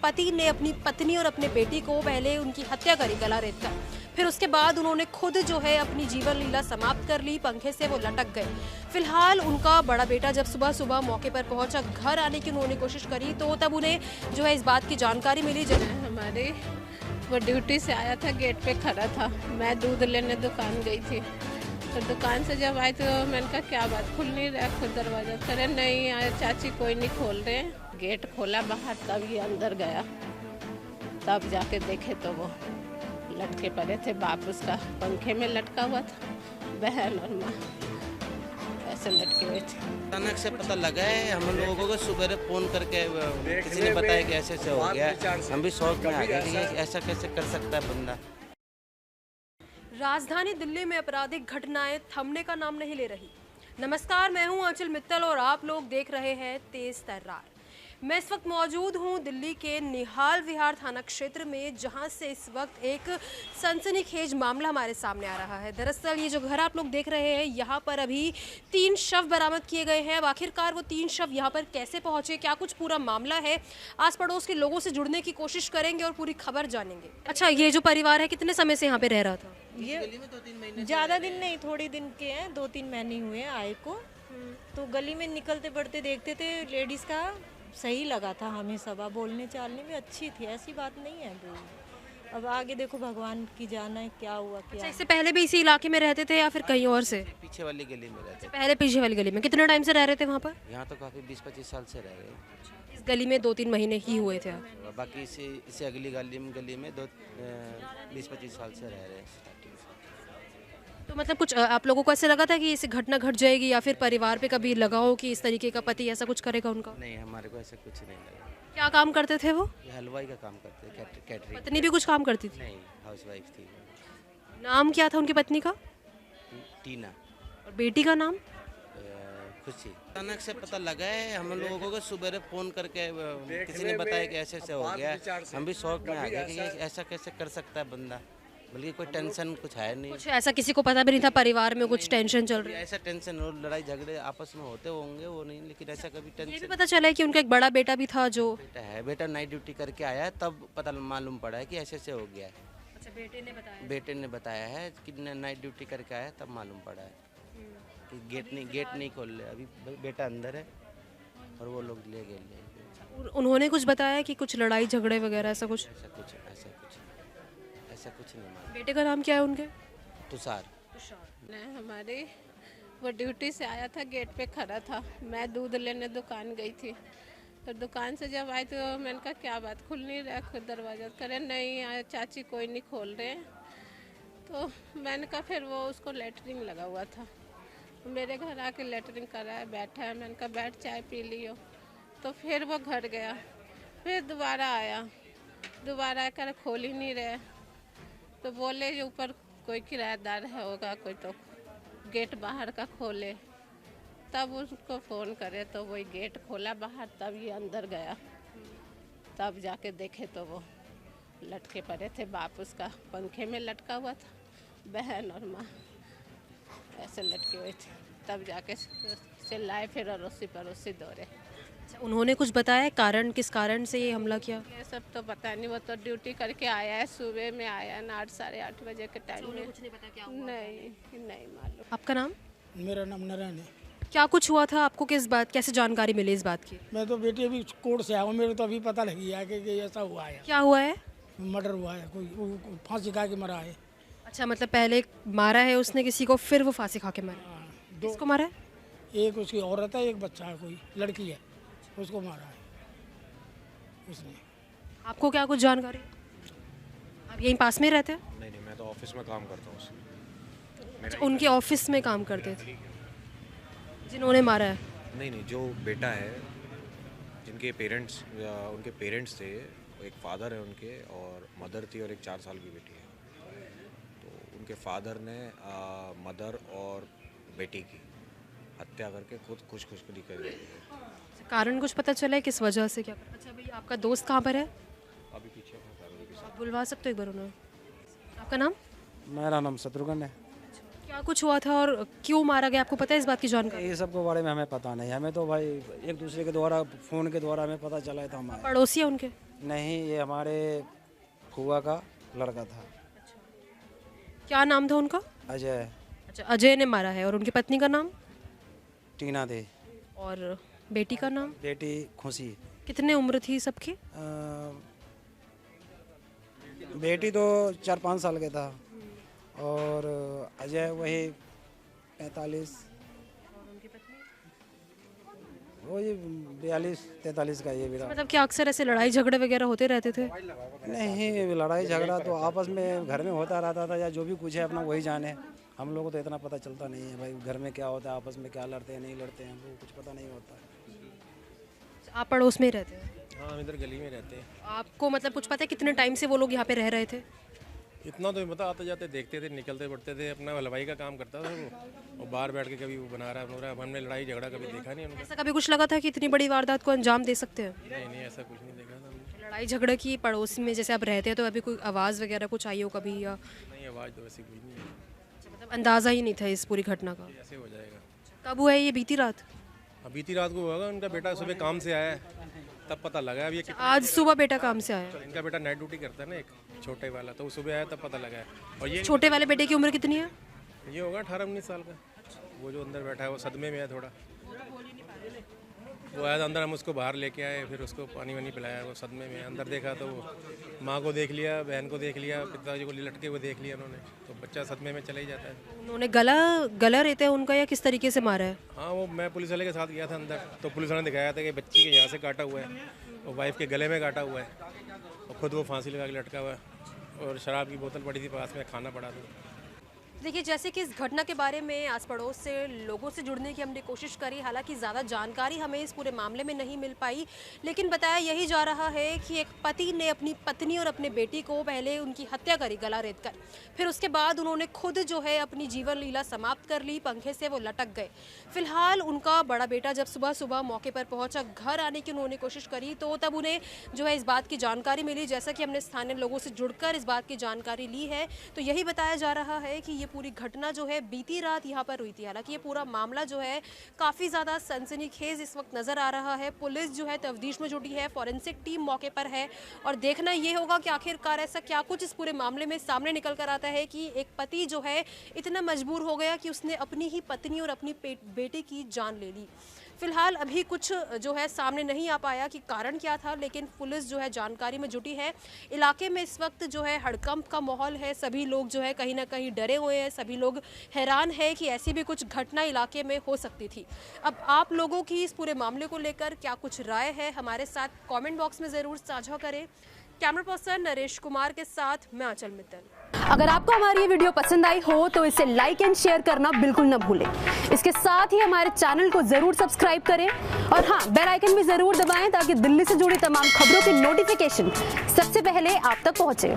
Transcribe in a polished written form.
पति ने अपनी पत्नी और अपने बेटी को पहले उनकी हत्या करी गला रेत कर, फिर उसके बाद उन्होंने खुद जो है अपनी जीवन लीला समाप्त कर ली, पंखे से वो लटक गए। फिलहाल उनका बड़ा बेटा जब सुबह सुबह मौके पर पहुंचा, घर आने की उन्होंने कोशिश करी तो तब उन्हें जो है इस बात की जानकारी मिली। जब हमारे वो ड्यूटी से आया था, गेट पे खड़ा था, मैं दूध लेने दुकान गई थी, तो दुकान से जब आई तो मैंने कहा क्या बात, खुल नहीं रहा, खुद दरवाजा करे नहीं आया, चाची कोई नहीं खोल रहे। गेट खोला बाहर, तब ये अंदर गया, तब जाके देखे तो वो लटके पड़े थे, बाप उसका पंखे में लटका हुआ था, बहन और माँ ऐसे लटके हुए थे। अचानक से पता लगा है हम लोगों को, सुबह फ़ोन करके किसी ने बताया कि ऐसे ऐसे हो गया, हम भी शौक में आ गए कि ऐसा कैसे कर सकता है बंदा। राजधानी दिल्ली में आपराधिक घटनाएं थमने का नाम नहीं ले रही। नमस्कार, मैं हूं आंचल मित्तल और आप लोग देख रहे हैं तेज तर्रार। मैं इस वक्त मौजूद हूं दिल्ली के निहाल विहार थाना क्षेत्र में, जहां से इस वक्त एक सनसनीखेज मामला हमारे सामने आ रहा है। दरअसल ये जो घर आप लोग देख रहे हैं, यहाँ पर अभी 3 शव बरामद किए गए हैं। अब आखिरकार वो 3 शव यहाँ पर कैसे पहुंचे, क्या कुछ पूरा मामला है, आस पड़ोस के लोगों से जुड़ने की कोशिश करेंगे और पूरी खबर जानेंगे। अच्छा, ये जो परिवार है कितने समय से यहाँ पे रह रहा था? ये ज़्यादा दिन नहीं, थोड़ी दिन के हैं, 2-3 महीने हुए हैं आए को। तो गली में निकलते बढ़ते देखते थे, लेडीज़ का सही लगा था हमें, सब बोलने चालने में अच्छी थी, ऐसी बात नहीं है। अब आगे देखो, भगवान की जान है क्या हुआ क्या। अच्छा, इससे पहले भी इसी इलाके में रहते थे या फिर कहीं और से? पीछे वाली गली में रहते, पहले पीछे वाली गली में। कितने टाइम से रह रहे थे वहाँ पर? यहाँ तो काफ़ी 20-25 साल से रह गए। इस गली में 2-3 महीने ही हुए थे। बाकी इसे अगली गली में 20-25 साल से रह रहे हैं। तो मतलब कुछ आप लोगों को ऐसे लगा था कि इसे घटना घट जाएगी, या फिर परिवार पे कभी लगा हो कि इस तरीके का पति ऐसा कुछ करेगा उनका? नहीं, हमारे को ऐसा कुछ नहीं लगा। क्या काम करते थे वो? ये हलवाई का काम करते थे, कैटरिंग। पत्नी भी कुछ काम करती थी? नहीं, हाउसवाइफ थी। नाम क्या था उनकी पत्नी का? टीना। और बेटी का नाम? खुशी। अचानक से पता लगा है हम लोगों को, सुबह फ़ोन करके किसी ने बताया कि ऐसे ऐसे हो गया, हम भी शौक में आ गए कि ऐसा कैसे कर सकता है बंदा, बल्कि कोई टेंशन कुछ है नहीं। कुछ ऐसा किसी को पता भी नहीं था परिवार में कुछ टेंशन चल रही है? ऐसा टेंशन हो, लड़ाई झगड़े आपस में होते होंगे वो नहीं, लेकिन ऐसा कभी ये भी टेंशन। पता चला है कि उनका एक बड़ा बेटा भी था जो... बेटा नाइट ड्यूटी करके आया है, तब पता मालूम पड़ा है कि ऐसे ऐसे हो गया है। अच्छा, बेटे ने बताया है कि नाइट ड्यूटी करके आया, तब मालूम पड़ा है कि गेट नहीं खोल रहे, अभी बेटा अंदर है और वो लोग ले गए। उन्होंने कुछ बताया कि कुछ लड़ाई झगड़े वगैरह ऐसा कुछ? ऐसा कुछ नहीं मालूम। बेटे का नाम क्या है उनके? तुषार। हमारी वो ड्यूटी से आया था, गेट पे खड़ा था, मैं दूध लेने दुकान गई थी, तो दुकान से जब आई तो मैंने कहा क्या बात, खुल नहीं रहा, खुद दरवाजा करे नहीं आया, चाची कोई नहीं खोल रहे। तो मैंने कहा, फिर वो उसको लेटरिन लगा हुआ था, मेरे घर आके लेटरिन कर रहा है, बैठा है, मैंने कहा बैठ चाय पी लियो। तो फिर वो घर गया, फिर दोबारा आया, दोबारा आकर खोल ही नहीं रहे, तो बोले जो ऊपर कोई किराएदार है होगा कोई, तो गेट बाहर का खोले, तब उसको फ़ोन करे तो वही गेट खोला बाहर, तब ये अंदर गया, तब जाके देखे तो वो लटके पड़े थे, बाप उसका पंखे में लटका हुआ था, बहन और माँ ऐसे लटके हुए थे, तब जाके चिल्लाए, फिर अड़ोसी पड़ोसी दौड़े। उन्होंने कुछ बताया कारण, किस कारण से ये हमला किया? ये सब तो पता नहीं, वो तो ड्यूटी करके आया है, सुबह में आया है 8-8:30 बजे के टाइम में। कुछ नहीं पता क्या हुआ? नहीं मालूम। आपका नाम? मेरा नाम नारायण है। क्या कुछ हुआ था आपको, किस बात, कैसे जानकारी मिली इस बात की? मैं तो बेटी अभी कोर्ट से आया हूँ, मेरे तो अभी पता लगी है कि ऐसा हुआ है। क्या हुआ है? मर्डर हुआ है, कोई फांसी खा के मरा है। अच्छा, मतलब पहले मारा है उसने किसी को, फिर वो फांसी खा के मारा? किसको मारा है? एक उसकी औरत है, एक बच्चा है, कोई लड़की है, उसको मारा है उसने। आपको क्या कुछ जानकारी? आप यहीं पास में रहते हैं? नहीं, मैं तो ऑफिस में काम करता हूँ। अच्छा, उनके ऑफिस में काम करते थे जिन्होंने मारा है? नहीं, जो बेटा है, जिनके पेरेंट्स उनके पेरेंट्स थे, एक फादर है उनके और मदर थी और एक 4 साल की बेटी है। तो उनके फादर ने मदर और बेटी की हत्या करके खुद खुदकुशी कर ली। कारण कुछ पता चला है किस वजह से? क्या? अच्छा भाई, आपका दोस्त कहाँ पर है? अभी पीछे फैमिली के साथ। आप बुलवा सकते हो एक बार उन्हें? आपका नाम? मेरा नाम शत्रुघ्न है। क्या कुछ हुआ था और क्यों मारा गया, आपको पता है इस बात की जानकारी? ये सब के बारे में हमें पता नहीं, हमें तो भाई एक दूसरे के द्वारा फ़ोन के द्वारा हमें पता चला है, तो हमारे पड़ोसी है उनके? नहीं, ये हमारे फूआ का लड़का था। क्या नाम था उनका? अजय। अच्छा, अजय ने मारा है। और उनकी पत्नी का नाम? टीना थी। और बेटी का नाम? बेटी खुशी। कितने उम्र थी सबकी? बेटी तो 4-5 साल के था और अजय वही 45, वही 42-43 का ये भी था। मतलब क्या अक्सर ऐसे लड़ाई झगड़े वगैरह होते रहते थे? नहीं, लड़ाई झगड़ा तो आपस में घर में होता रहता था, या जो भी कुछ है अपना वही जाने। हम लोगों को तो इतना पता चलता नहीं है भाई, घर में क्या होता है, आपस में क्या लड़ते हैं नहीं लड़ते हैं, हमको कुछ पता नहीं होता। आप पड़ोस में ही रहते हैं? हाँ, हम इधर गली में रहते हैं। आपको मतलब कुछ पता है कितने टाइम से वो लोग यहाँ पे रह रहे थे? इतना तो पता, आते जाते देखते थे, निकलते बढ़ते थे, अपना हलवाई का काम करता था वो, और बाहर बैठ के कभी वो बना रहा है। हमने लड़ाई झगड़ा कभी देखा नहीं उनका। ऐसा कभी कुछ लगा था कि इतनी बड़ी वारदात को अंजाम दे सकते हैं? नहीं, ऐसा कुछ नहीं देखा था हमने। लड़ाई झगड़े की पड़ोस में जैसे आप रहते हैं तो अभी कोई आवाज़ वगैरह कुछ आई हो कभी? या नहीं, आवाज़ तो ऐसी कुछ नहीं है। मतलब अंदाज़ा ही नहीं था इस पूरी घटना का? ऐसे हो जाएगा। कब हुआ है ये? बीती रात? बीती रात को होगा। उनका बेटा सुबह काम से आया तब पता लगा। अब ये आज सुबह बेटा काम से आया? इनका बेटा नाइट ड्यूटी करता है ना, एक छोटे वाला, तो वो सुबह आया तब पता लगा है। और ये छोटे वाले बेटे की उम्र कितनी है? ये होगा 18-19 साल का। वो जो अंदर बैठा है वो सदमे में है थोड़ा। वो आया था अंदर, हम उसको बाहर लेके आए, फिर उसको पानी वानी पिलाया। वो सदमे में अंदर देखा तो वो माँ को देख लिया, बहन को देख लिया, पिताजी को लटके हुए देख लिया उन्होंने, तो बच्चा सदमे में चला ही जाता है। उन्होंने गला रहता है उनका, या किस तरीके से मारा है? हाँ, वो मैं पुलिस वाले के साथ गया था अंदर, तो पुलिस वाले ने दिखाया था कि बच्ची के यहाँ से काटा हुआ है और वाइफ के गले में काटा हुआ है, और खुद वो फांसी लगा के लटका हुआ है, और शराब की बोतल पड़ी थी पास में, खाना पड़ा था। देखिए, जैसे कि इस घटना के बारे में आस पड़ोस से लोगों से जुड़ने की हमने कोशिश करी, हालांकि ज़्यादा जानकारी हमें इस पूरे मामले में नहीं मिल पाई, लेकिन बताया यही जा रहा है कि एक पति ने अपनी पत्नी और अपने बेटी को पहले उनकी हत्या करी गला रेत कर, फिर उसके बाद उन्होंने खुद जो है अपनी जीवन लीला समाप्त कर ली, पंखे से वो लटक गए। फिलहाल उनका बड़ा बेटा जब सुबह सुबह मौके पर पहुंचा, घर आने की उन्होंने कोशिश करी, तो तब उन्हें जो है इस बात की जानकारी मिली। जैसा कि हमने स्थानीय लोगों से जुड़कर इस बात की जानकारी ली है, तो यही बताया जा रहा है कि ये पूरी घटना जो है बीती रात यहाँ पर हुई थी। हालांकि ये पूरा मामला जो है काफ़ी ज़्यादा सनसनीखेज इस वक्त नज़र आ रहा है। पुलिस जो है तफ्तीश में जुटी है, फॉरेंसिक टीम मौके पर है, और देखना ये होगा कि आखिरकार ऐसा क्या कुछ इस पूरे मामले में सामने निकल कर आता है कि एक पति जो है इतना मजबूर हो गया कि उसने अपनी ही पत्नी और अपनी बेटे की जान ले ली। फिलहाल अभी कुछ जो है सामने नहीं आ पाया कि कारण क्या था, लेकिन पुलिस जो है जानकारी में जुटी है। इलाके में इस वक्त जो है हड़कंप का माहौल है, सभी लोग जो है कहीं ना कहीं डरे हुए हैं, सभी लोग हैरान है कि ऐसी भी कुछ घटना इलाके में हो सकती थी। अब आप लोगों की इस पूरे मामले को लेकर क्या कुछ राय है, हमारे साथ कमेंट बॉक्स में ज़रूर साझा करें। कैमरा पर्सन नरेश कुमार के साथ मैं आंचल मित्तल। अगर आपको हमारी ये वीडियो पसंद आई हो तो इसे लाइक एंड शेयर करना बिल्कुल न भूलें। इसके साथ ही हमारे चैनल को जरूर सब्सक्राइब करें, और हाँ, बेल आइकन भी जरूर दबाएं ताकि दिल्ली से जुड़ी तमाम खबरों की नोटिफिकेशन सबसे पहले आप तक पहुंचे।